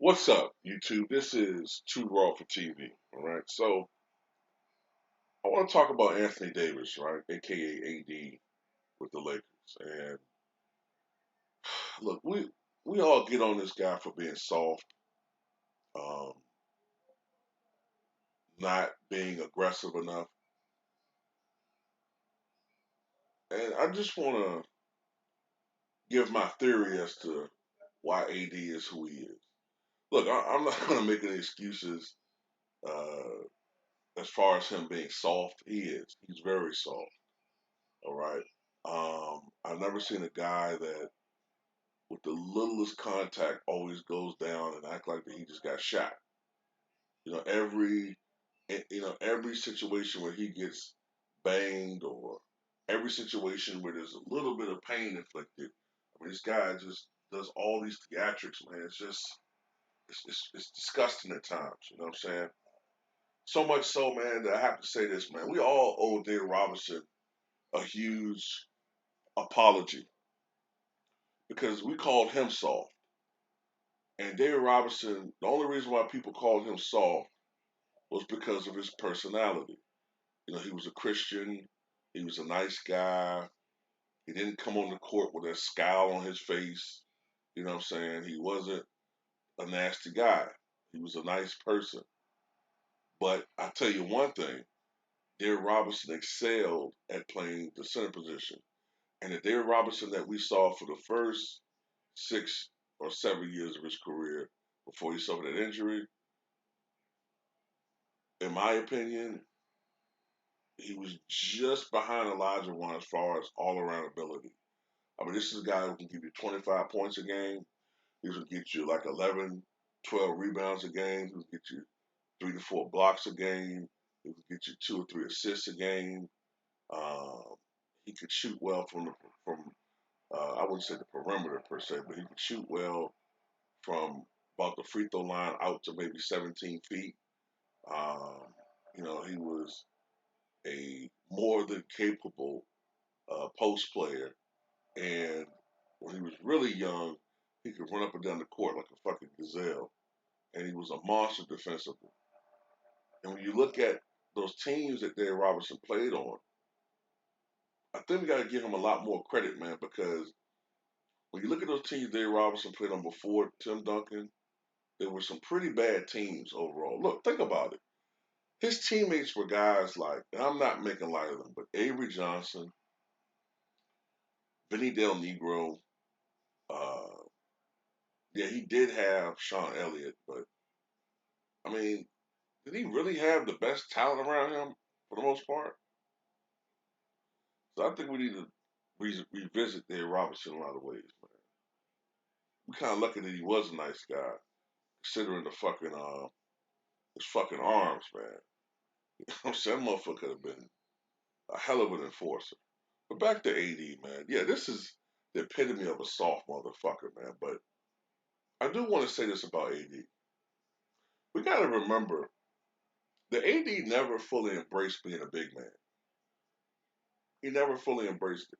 What's up, YouTube? This is Too Raw for TV. All right. So I want to talk about Anthony Davis, right, aka AD with the Lakers. And look, we all get on this guy for being soft, um, not being aggressive enough, and I just want to give my theory as to why AD is who he is. Look, I'm not going to make any excuses uh, as far as him being soft. He is. He's very soft. All right. I've never seen a guy that with the littlest contact always goes down and act like that he just got shot. You know, every situation where he gets banged or every situation where there's a little bit of pain inflicted. I mean, this guy just does all these theatrics, man. It's just it's disgusting at times. You know what I'm saying? So much so, man, that I have to say this, man. We all owe David Robinson a huge apology because we called him soft. And David Robinson, the only reason why people called him soft was because of his personality. You know, he was a Christian, he was a nice guy. He didn't come on the court with a scowl on his face. You know what I'm saying? He wasn't a nasty guy. He was a nice person. But I tell you one thing, David Robinson excelled at playing the center position. And the David Robinson that we saw for the first 6 or 7 years of his career before he suffered that injury, in my opinion, he was just behind Elijah Wan as far as all around ability. I mean, this is a guy who can give you 25 points a game. He can get you like 11, 12 rebounds a game. He can get you 3 to 4 blocks a game. He can get you 2 or 3 assists a game. Uh, he could shoot well from I wouldn't say the perimeter per se, but he could shoot well from about the free throw line out to maybe 17 feet. Um, he was a more than capable post player. And when he was really young, he could run up and down the court like a fucking gazelle. And he was a monster defensively. And when you look at those teams that Dave Robinson played on, I think we got to give him a lot more credit, man, because when you look at those teams Dave Robinson played on before Tim Duncan, there were some pretty bad teams overall. Look, think about it. His teammates were guys like, and I'm not making light of them, but Avery Johnson, Vinny Del Negro, uh, yeah, he did have Sean Elliott, but I mean, did he really have the best talent around him for the most part? So I think we need to revisit Dave Robinson in a lot of ways, man. We kind of lucky that he was a nice guy, considering the fucking his fucking arms, man. I'm saying that motherfucker could have been a hell of an enforcer. But back to AD, man. Yeah, this is the epitome of a soft motherfucker, man. But I do want to say this about AD. We got to remember the AD never fully embraced being a big man. He never fully embraced it.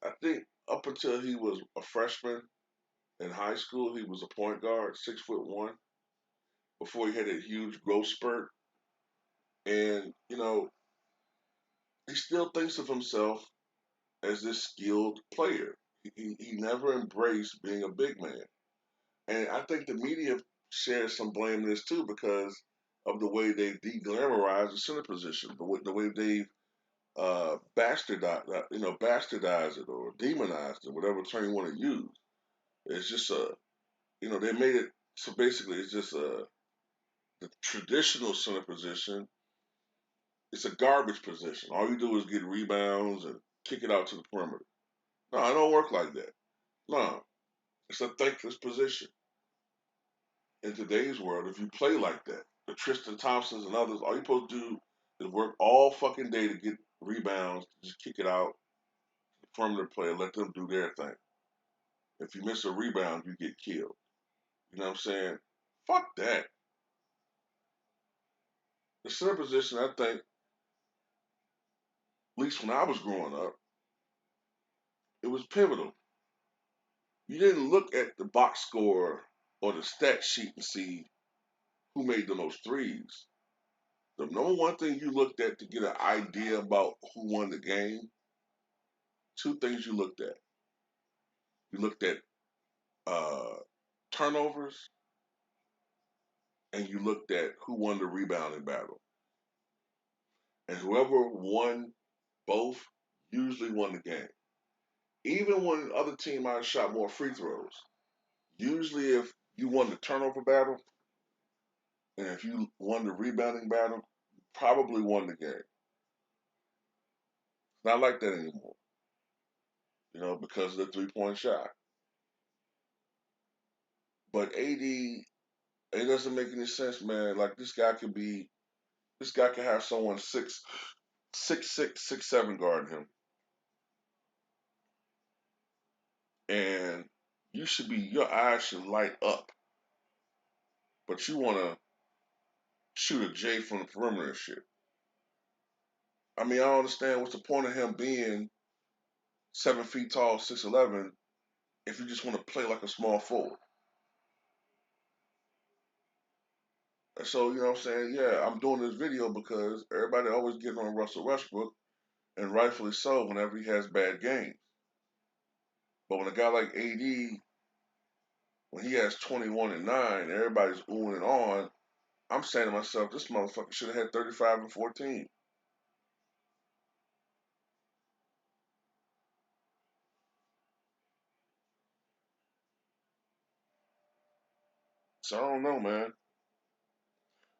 I think up until he was a freshman in high school, he was a point guard, 6'1", before he had a huge growth spurt. And, he still thinks of himself as this skilled player. He never embraced being a big man. And I think the media shares some blame in this too because of the way they de-glamorized the center position, the way they've bastardized it or demonized it, whatever term you want to use. It's just they made it so basically it's just the traditional center position. It's a garbage position. All you do is get rebounds and kick it out to the perimeter. No, it don't work like that. No, it's a thankless position. In today's world, if you play like that, the Tristan Thompsons and others, all you're supposed to do is work all fucking day to get rebounds, just kick it out, the perimeter player, let them do their thing. If you miss a rebound, you get killed. You know what I'm saying? Fuck that. The center position, I think, at least when I was growing up, it was pivotal. You didn't look at the box score or the stat sheet and see who made the most threes. The number one thing you looked at to get an idea about who won the game, two things you looked at. You looked at uh, turnovers and you looked at who won the rebounding battle. And whoever won both usually won the game. Even when the other team might have shot more free throws, usually if you won the turnover battle and if you won the rebounding battle, you probably won the game. It's not like that anymore, because of the 3-point shot. But AD, it doesn't make any sense, man. Like this guy could have someone 6'6", 6'7" guarding him, and your eyes should light up, but you want to shoot a J from the perimeter and shit. I mean, I don't understand what's the point of him being 7 feet tall, 6'11", if you just want to play like a small forward. And so, you know what I'm saying? Yeah, I'm doing this video because everybody always getting on Russell Westbrook, and rightfully so whenever he has bad games. But when a guy like AD, when he has 21 and 9, everybody's oohing and on, I'm saying to myself, this motherfucker should have had 35 and 14. So I don't know, man.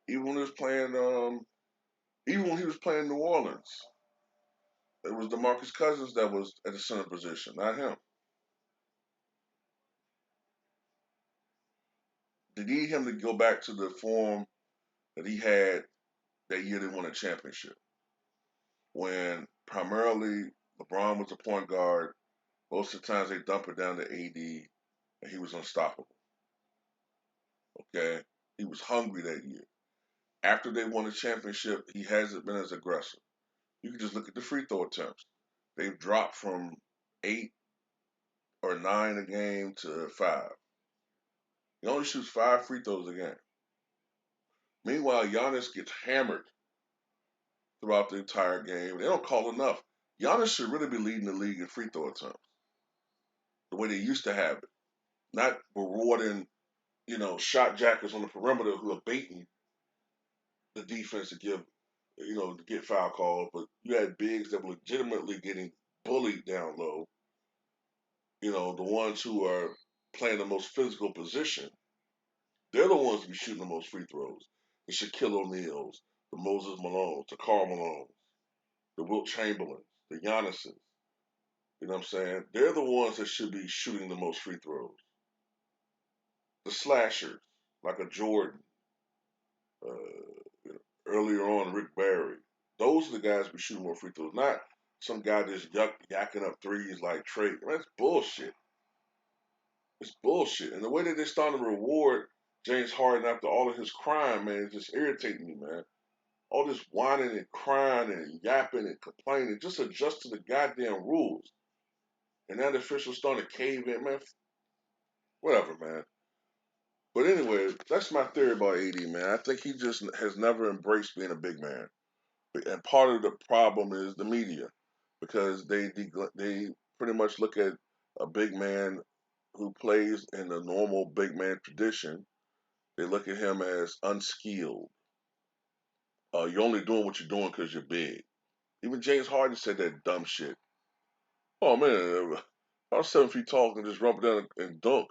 Even when he was playing, even when he was playing New Orleans, it was DeMarcus Cousins that was at the center position, not him. They need him to go back to the form that he had that year they won a championship. When primarily LeBron was the point guard, most of the times they dump it down to AD, and he was unstoppable. Okay, he was hungry that year. After they won the championship, he hasn't been as aggressive. You can just look at the free throw attempts. They've dropped from 8 or 9 a game to 5. He only shoots 5 free throws a game. Meanwhile, Giannis gets hammered throughout the entire game. They don't call enough. Giannis should really be leading the league in free throw attempts, the way they used to have it. Not rewarding, shot jackers on the perimeter who are baiting the defense to get foul calls, but you had bigs that were legitimately getting bullied down low. The ones who are playing the most physical position, they're the ones who be shooting the most free throws. The Shaquille O'Neals, the Moses Malones, the Karl Malones, the Wilt Chamberlains, the Giannis's. You know what I'm saying? They're the ones that should be shooting the most free throws. The slashers, like a Jordan, earlier on Rick Barry. Those are the guys who shooting more free throws, not some guy just yakking up threes like Trey. That's bullshit. It's bullshit. And the way that they're starting to reward James Harden after all of his crime, man, is just irritating me, man. All this whining and crying and yapping and complaining, just adjust to the goddamn rules. And now the officials starting to cave in, man. Whatever, man. But anyway, that's my theory about AD, man. I think he just has never embraced being a big man. And part of the problem is the media, because they pretty much look at a big man who plays in the normal big man tradition. They look at him as unskilled. You're only doing what you're doing because you're big. Even James Harden said that dumb shit. Oh man, if I was 7 feet tall and just rub down and dunk.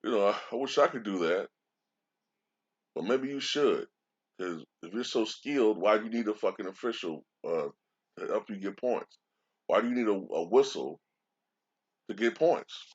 I wish I could do that. But maybe you should. Because if you're so skilled, why do you need a fucking official to help you get points? Why do you need a whistle to get points?